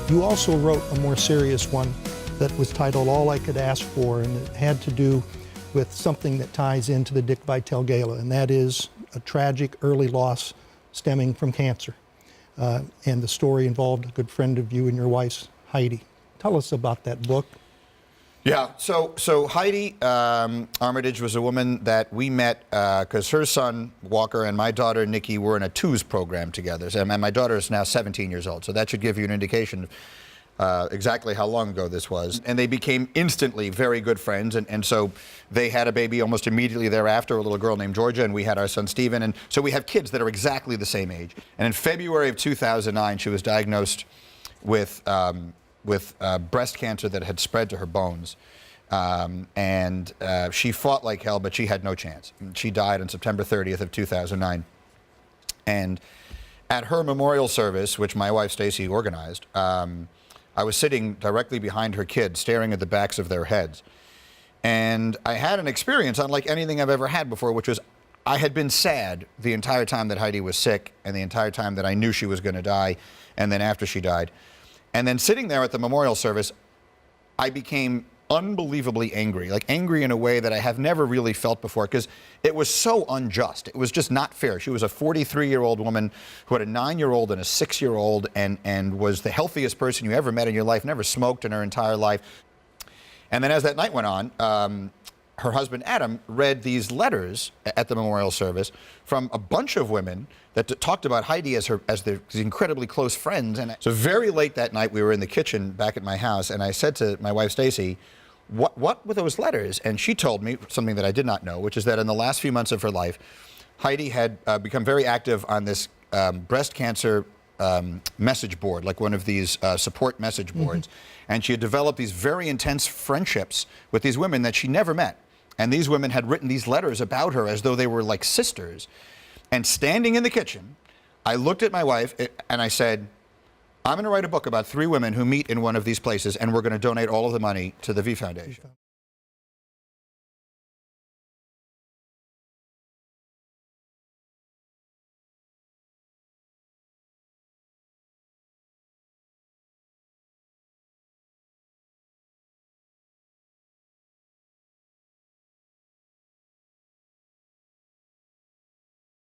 You also wrote a more serious one that was titled All I Could Ask For, and it had to do with something that ties into the Dick Vitale Gala, and that is a tragic early loss stemming from cancer. And the story involved a good friend of you and your wife's, Heidi. Tell us about that book. Yeah, so Heidi Armitage was a woman that we met because her son, Walker, and my daughter, Nikki, were in a TWOS program together. And my daughter is now 17 years old, so that should give you an indication exactly how long ago this was. And they became instantly very good friends, and so they had a baby almost immediately thereafter, a little girl named Georgia, and we had our son Stephen, and so we have kids that are exactly the same age. And in February of 2009, she was diagnosed with breast cancer that had spread to her bones. She fought like hell, but she had no chance. She died on September 30th of 2009. And at her memorial service, which my wife Stacy organized, I was sitting directly behind her kids, staring at the backs of their heads. And I had an experience unlike anything I've ever had before, which was I had been sad the entire time that Heidi was sick and the entire time that I knew she was going to die, and then after she died. And then sitting there at the memorial service, I became unbelievably angry, like angry in a way that I have never really felt before, because it was so unjust. It was just not fair. She was a 43-year-old woman who had a 9-year-old and a 6-year-old and was the healthiest person you ever met in your life, never smoked in her entire life. And then as that night went on, her husband Adam read these letters at the memorial service from a bunch of women that talked about Heidi as their incredibly close friends. And so very late that night, we were in the kitchen back at my house, and I said to my wife Stacy, what were those letters? And she told me something that I did not know, which is that in the last few months of her life, Heidi had become very active on this breast cancer message board, like one of these support message boards. And she had developed these very intense friendships with these women that she never met. And these women had written these letters about her as though they were like sisters. And standing in the kitchen, I looked at my wife and I said, I'm going to write a book about 3 women who meet in one of these places, and we're going to donate all of the money to the VFoundation.